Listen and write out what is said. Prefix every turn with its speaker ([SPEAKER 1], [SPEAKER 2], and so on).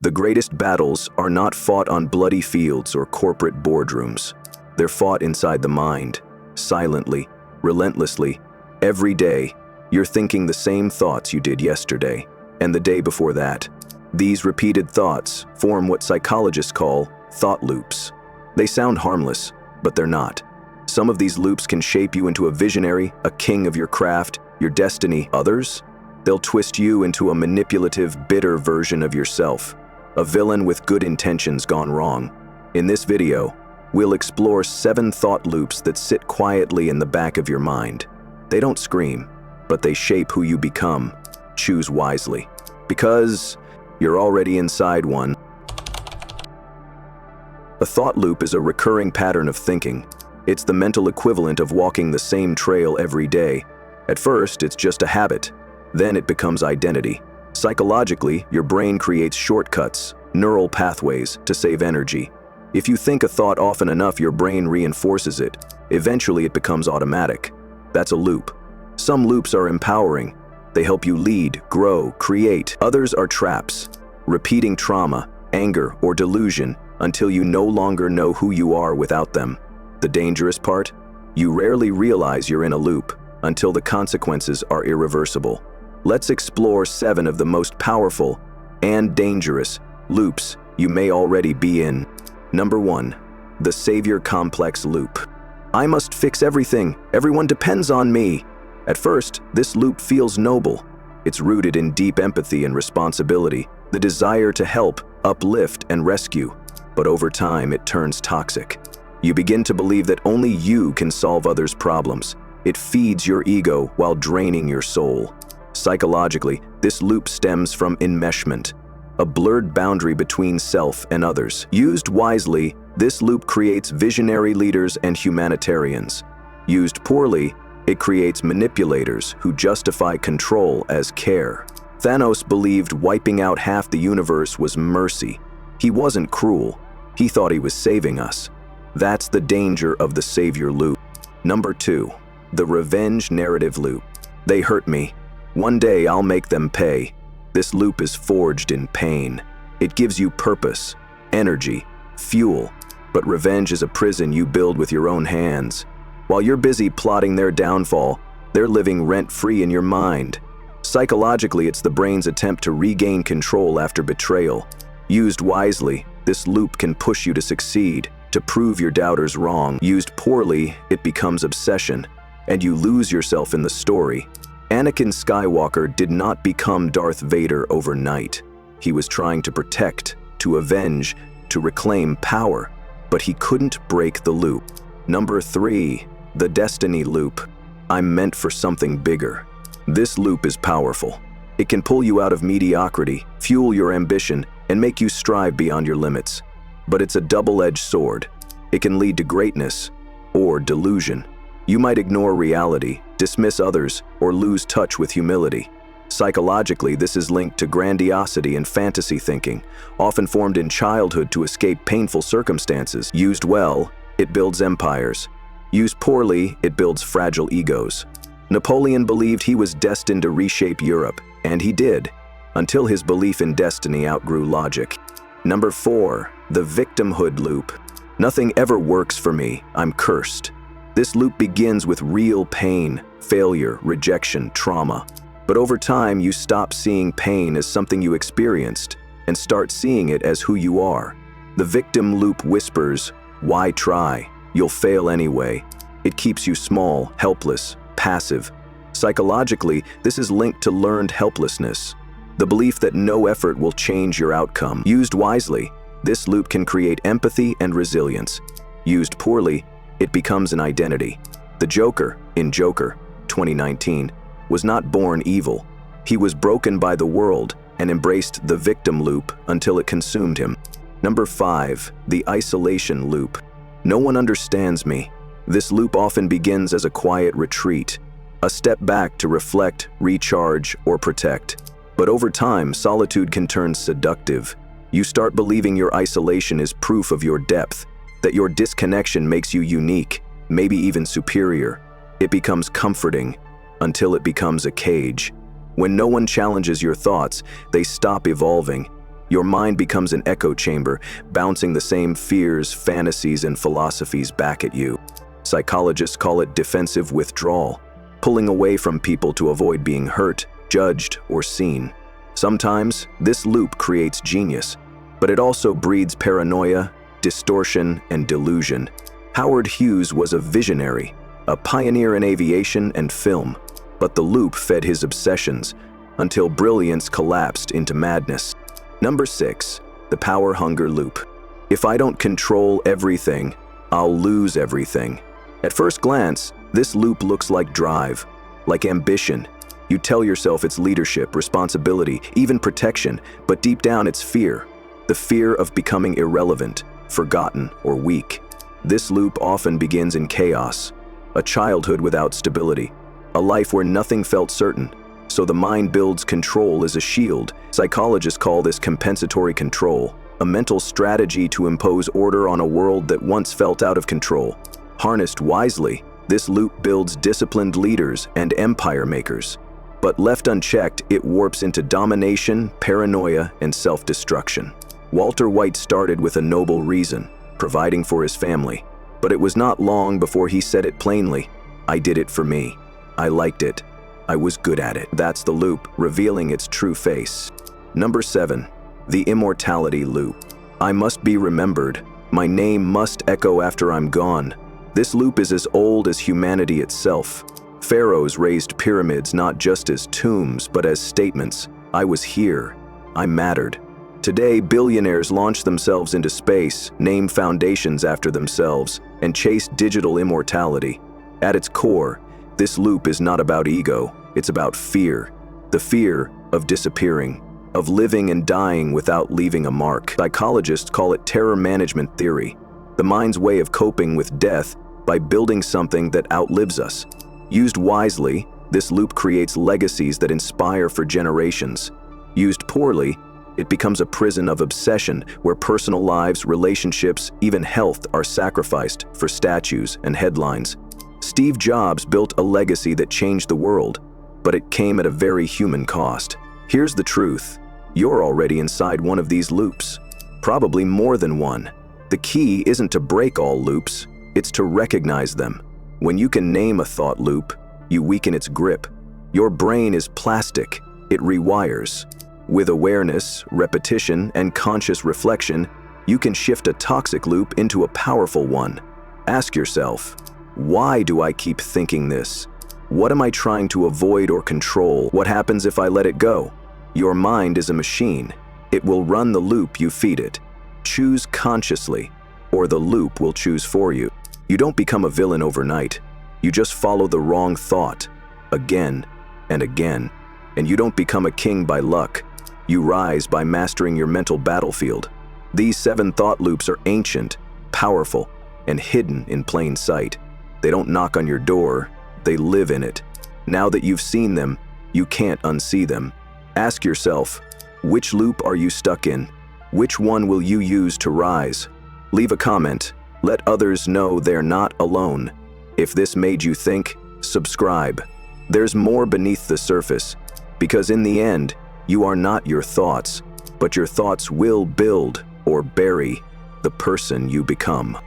[SPEAKER 1] The greatest battles are not fought on bloody fields or corporate boardrooms. They're fought inside the mind, silently, relentlessly. Every day, you're thinking the same thoughts you did yesterday, and the day before that. These repeated thoughts form what psychologists call thought loops. They sound harmless, but they're not. Some of these loops can shape you into a visionary, a king of your craft, your destiny. Others, they'll twist you into a manipulative, bitter version of yourself, a villain with good intentions gone wrong. In this video, we'll explore 7 thought loops that sit quietly in the back of your mind. They don't scream, but they shape who you become. Choose wisely, because you're already inside one. A thought loop is a recurring pattern of thinking. It's the mental equivalent of walking the same trail every day. At first, it's just a habit. Then it becomes identity. Psychologically, your brain creates shortcuts, neural pathways, to save energy. If you think a thought often enough, your brain reinforces it. Eventually, it becomes automatic. That's a loop. Some loops are empowering. They help you lead, grow, create. Others are traps, repeating trauma, anger, or delusion until you no longer know who you are without them. The dangerous part? You rarely realize you're in a loop until the consequences are irreversible. Let's explore 7 of the most powerful and dangerous loops you may already be in. Number 1, the savior complex loop. I must fix everything. Everyone depends on me. At first, this loop feels noble. It's rooted in deep empathy and responsibility, the desire to help, uplift, and rescue. But over time, it turns toxic. You begin to believe that only you can solve others' problems. It feeds your ego while draining your soul. Psychologically, this loop stems from enmeshment, a blurred boundary between self and others. Used wisely, this loop creates visionary leaders and humanitarians. Used poorly, it creates manipulators who justify control as care. Thanos believed wiping out half the universe was mercy. He wasn't cruel. He thought he was saving us. That's the danger of the savior loop. Number 2, the revenge narrative loop. They hurt me. One day I'll make them pay. This loop is forged in pain. It gives you purpose, energy, fuel. But revenge is a prison you build with your own hands. While you're busy plotting their downfall, they're living rent-free in your mind. Psychologically, it's the brain's attempt to regain control after betrayal. Used wisely, this loop can push you to succeed, to prove your doubters wrong. Used poorly, it becomes obsession, and you lose yourself in the story. Anakin Skywalker did not become Darth Vader overnight. He was trying to protect, to avenge, to reclaim power, but he couldn't break the loop. Number 3, the destiny loop. I'm meant for something bigger. This loop is powerful. It can pull you out of mediocrity, fuel your ambition, and make you strive beyond your limits. But it's a double-edged sword. It can lead to greatness or delusion. You might ignore reality, dismiss others, or lose touch with humility. Psychologically, this is linked to grandiosity and fantasy thinking, often formed in childhood to escape painful circumstances. Used well, it builds empires. Used poorly, it builds fragile egos. Napoleon believed he was destined to reshape Europe, and he did, until his belief in destiny outgrew logic. Number 4, the victimhood loop. Nothing ever works for me. I'm cursed. This loop begins with real pain, failure, rejection, trauma. But over time, you stop seeing pain as something you experienced and start seeing it as who you are. The victim loop whispers, "Why try? You'll fail anyway." It keeps you small, helpless, passive. Psychologically, this is linked to learned helplessness, the belief that no effort will change your outcome. Used wisely, this loop can create empathy and resilience. Used poorly, it becomes an identity. The Joker, in Joker, 2019, was not born evil. He was broken by the world and embraced the victim loop until it consumed him. Number 5, the isolation loop. No one understands me. This loop often begins as a quiet retreat, a step back to reflect, recharge, or protect. But over time, solitude can turn seductive. You start believing your isolation is proof of your depth, that your disconnection makes you unique, maybe even superior. It becomes comforting until it becomes a cage. When no one challenges your thoughts, they stop evolving. Your mind becomes an echo chamber, bouncing the same fears, fantasies, and philosophies back at you. Psychologists call it defensive withdrawal, pulling away from people to avoid being hurt, judged, or seen. Sometimes, this loop creates genius, but it also breeds paranoia, distortion, and delusion. Howard Hughes was a visionary, a pioneer in aviation and film, but the loop fed his obsessions until brilliance collapsed into madness. Number 6, the power-hunger loop. If I don't control everything, I'll lose everything. At first glance, this loop looks like drive, like ambition. You tell yourself it's leadership, responsibility, even protection, but deep down it's fear. The fear of becoming irrelevant, forgotten, or weak. This loop often begins in chaos, a childhood without stability, a life where nothing felt certain. So the mind builds control as a shield. Psychologists call this compensatory control, a mental strategy to impose order on a world that once felt out of control. Harnessed wisely, this loop builds disciplined leaders and empire makers. But left unchecked, it warps into domination, paranoia, and self-destruction. Walter White started with a noble reason, providing for his family. But it was not long before he said it plainly, "I did it for me. I liked it. I was good at it." That's the loop, revealing its true face. Number 7, the immortality loop. I must be remembered. My name must echo after I'm gone. This loop is as old as humanity itself. Pharaohs raised pyramids not just as tombs, but as statements. I was here. I mattered. Today, billionaires launch themselves into space, name foundations after themselves, and chase digital immortality. At its core, this loop is not about ego, it's about fear. The fear of disappearing, of living and dying without leaving a mark. Psychologists call it terror management theory, the mind's way of coping with death by building something that outlives us. Used wisely, this loop creates legacies that inspire for generations. Used poorly, it becomes a prison of obsession where personal lives, relationships, even health are sacrificed for statues and headlines. Steve Jobs built a legacy that changed the world, but it came at a very human cost. Here's the truth. You're already inside one of these loops. Probably more than one. The key isn't to break all loops, it's to recognize them. When you can name a thought loop, you weaken its grip. Your brain is plastic, it rewires. With awareness, repetition, and conscious reflection, you can shift a toxic loop into a powerful one. Ask yourself, why do I keep thinking this? What am I trying to avoid or control? What happens if I let it go? Your mind is a machine. It will run the loop you feed it. Choose consciously, or the loop will choose for you. You don't become a villain overnight. You just follow the wrong thought, again and again. And you don't become a king by luck. You rise by mastering your mental battlefield. These 7 thought loops are ancient, powerful, and hidden in plain sight. They don't knock on your door, they live in it. Now that you've seen them, you can't unsee them. Ask yourself, which loop are you stuck in? Which one will you use to rise? Leave a comment. Let others know they're not alone. If this made you think, subscribe. There's more beneath the surface, because in the end, you are not your thoughts, but your thoughts will build or bury the person you become.